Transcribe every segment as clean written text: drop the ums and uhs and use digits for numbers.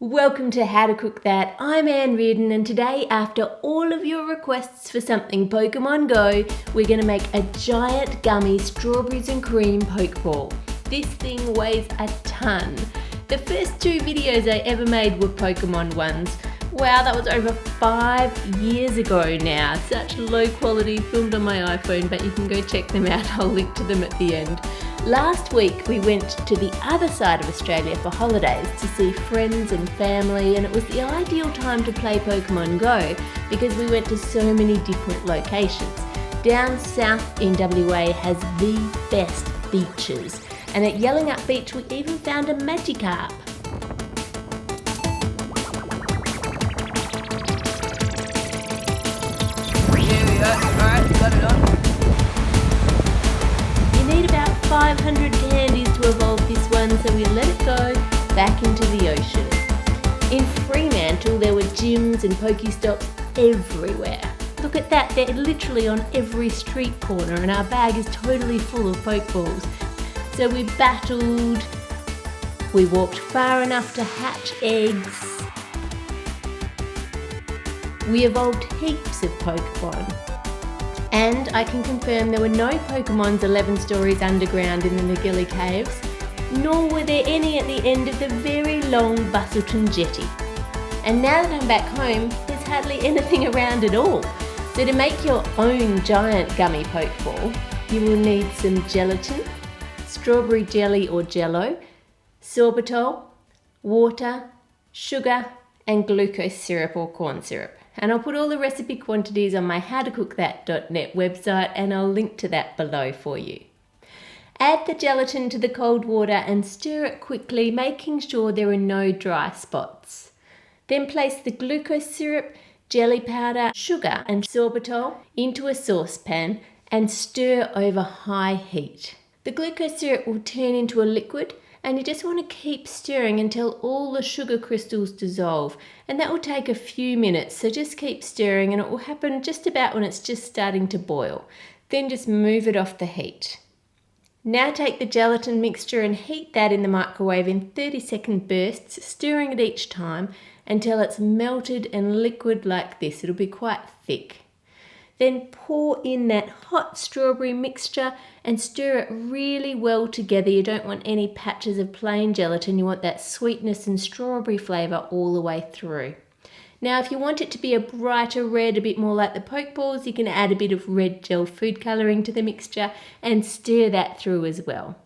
Welcome to How to Cook That. I'm Ann Reardon, and today, after all of your requests for something Pokemon Go, we're going to make a giant gummy strawberries and cream pokeball. This thing weighs a ton. The first two videos I ever made were Pokemon ones. Wow, that was over 5 years ago now. Such low quality, filmed on my iPhone, but you can go check them out. I'll link to them at the end. Last week we went to the other side of Australia for holidays to see friends and family, and it was the ideal time to play Pokemon Go because we went to so many different locations. Down south in WA has the best beaches, and at Yellingup Beach we even found a Magikarp. Here we go. Alright, got it on. You need about 500 candies to evolve this one, so we let it go back into the ocean. In Fremantle there were gyms and Pokestops everywhere. Look at that, they're literally on every street corner, and our bag is totally full of Pokeballs. So we battled, we walked far enough to hatch eggs, we evolved heaps of Pokemon. And I can confirm there were no Pokemon's 11 stories underground in the Nagili Caves, nor were there any at the end of the very long Bustleton Jetty. And now that I'm back home, there's hardly anything around at all. So to make your own giant gummy Pokeball, you will need some gelatin, strawberry jelly or jello, sorbitol, water, sugar, and glucose syrup or corn syrup. And I'll put all the recipe quantities on my howtocookthat.net website, and I'll link to that below for you. Add the gelatin to the cold water and stir it quickly, making sure there are no dry spots. Then place the glucose syrup, jelly powder, sugar and sorbitol into a saucepan and stir over high heat. The glucose syrup will turn into a liquid, and you just want to keep stirring until all the sugar crystals dissolve, and that will take a few minutes, so just keep stirring and it will happen just about when it's just starting to boil. Then just move it off the heat. Now take the gelatin mixture and heat that in the microwave in 30-second bursts, stirring it each time until it's melted and liquid like this. It'll be quite thick. Then pour in that hot strawberry mixture and stir it really well together. You don't want any patches of plain gelatin. You want that sweetness and strawberry flavour all the way through. Now if you want it to be a brighter red, a bit more like the Pokeballs, you can add a bit of red gel food colouring to the mixture and stir that through as well.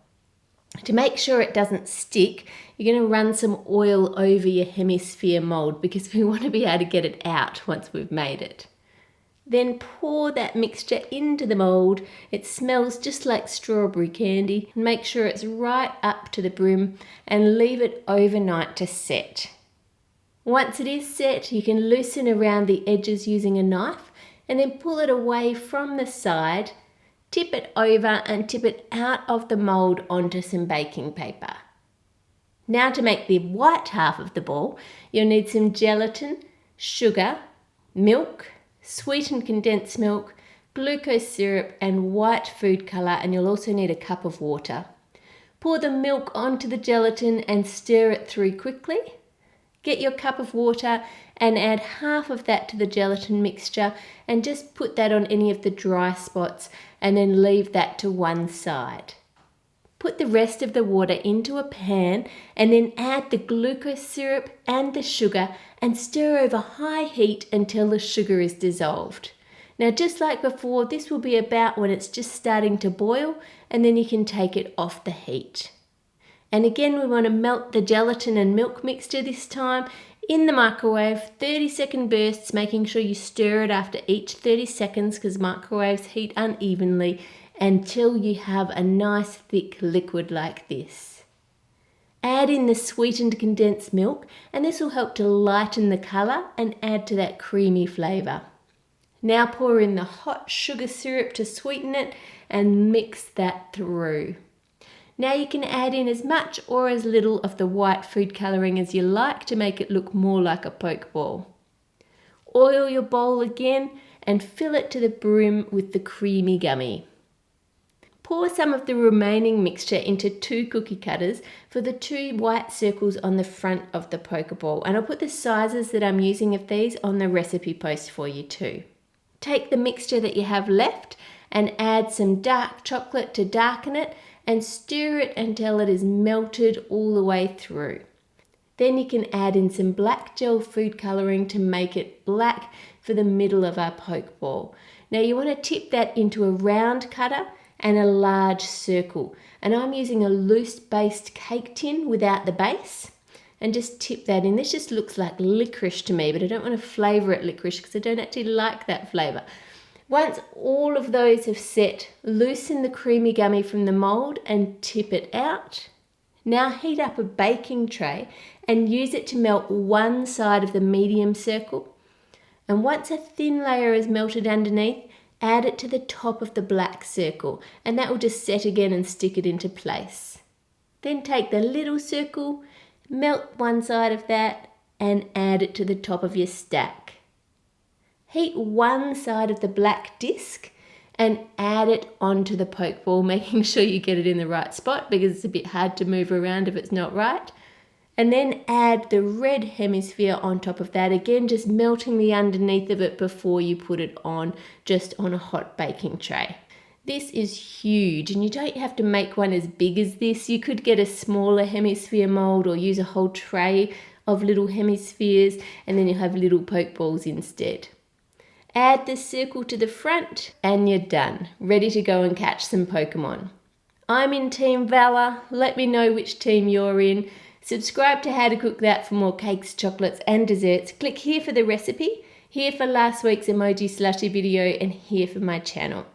To make sure it doesn't stick, you're going to run some oil over your hemisphere mould because we want to be able to get it out once we've made it. Then pour that mixture into the mould. It smells just like strawberry candy. Make sure it's right up to the brim and leave it overnight to set. Once it is set, you can loosen around the edges using a knife and then pull it away from the side, tip it over and tip it out of the mould onto some baking paper. Now to make the white half of the ball, you'll need some gelatin, sugar, milk, sweetened condensed milk, glucose syrup and white food colour, and you'll also need a cup of water. Pour the milk onto the gelatin and stir it through quickly. Get your cup of water and add half of that to the gelatin mixture and just put that on any of the dry spots and then leave that to one side. Put the rest of the water into a pan and then add the glucose syrup and the sugar and stir over high heat until the sugar is dissolved. Now just like before, this will be about when it's just starting to boil, and then you can take it off the heat. And again, we want to melt the gelatin and milk mixture this time in the microwave, 30-second bursts, making sure you stir it after each 30 seconds because microwaves heat unevenly, until you have a nice thick liquid like this. Add in the sweetened condensed milk, and this will help to lighten the colour and add to that creamy flavour. Now pour in the hot sugar syrup to sweeten it and mix that through. Now you can add in as much or as little of the white food colouring as you like to make it look more like a Pokeball. Oil your bowl again and fill it to the brim with the creamy gummy. Pour some of the remaining mixture into 2 cookie cutters for the 2 white circles on the front of the Pokeball, and I'll put the sizes that I'm using of these on the recipe post for you too. Take the mixture that you have left and add some dark chocolate to darken it and stir it until it is melted all the way through. Then you can add in some black gel food colouring to make it black for the middle of our Pokeball. Now you want to tip that into a round cutter and a large circle. And I'm using a loose based cake tin without the base. And just tip that in. This just looks like licorice to me, but I don't want to flavour it licorice because I don't actually like that flavour. Once all of those have set, loosen the creamy gummy from the mould and tip it out. Now heat up a baking tray and use it to melt one side of the medium circle. And once a thin layer is melted underneath, add it to the top of the black circle, and that will just set again and stick it into place. Then take the little circle, melt one side of that, and add it to the top of your stack. Heat one side of the black disc and add it onto the Pokeball, making sure you get it in the right spot because it's a bit hard to move around if it's not right. And then add the red hemisphere on top of that, again just melting the underneath of it before you put it on, just on a hot baking tray. This is huge, and you don't have to make one as big as this. You could get a smaller hemisphere mold or use a whole tray of little hemispheres, and then you'll have little Pokeballs instead. Add the circle to the front and you're done, ready to go and catch some Pokemon. I'm in Team Valor. Let me know which team you're in. Subscribe to How to Cook That for more cakes, chocolates and desserts. Click here for the recipe, here for last week's emoji slushy video, and here for my channel.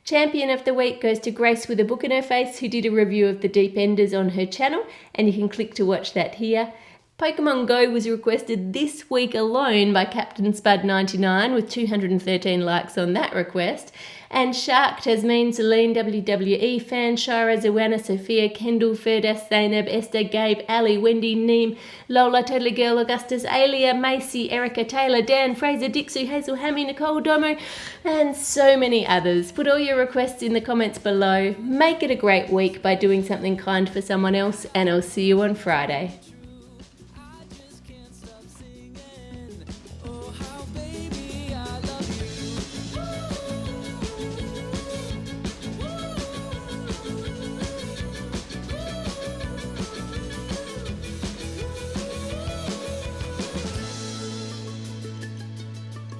Champion of the week goes to Grace with a book in her face, who did a review of the Deep Enders on her channel, and you can click to watch that here. Pokemon Go was requested this week alone by Captain Spud99 with 213 likes on that request. And Shark, Tasmeen, Celine, WWE, Fan, Shira, Zoanna, Sophia, Kendall, Ferdas, Zainab, Esther, Gabe, Ali, Wendy, Neem, Lola, Totally Girl, Augustus, Alia, Macy, Erica, Taylor, Dan, Fraser, Dixie, Hazel, Hammy, Nicole, Domo, and so many others. Put all your requests in the comments below. Make it a great week by doing something kind for someone else, and I'll see you on Friday.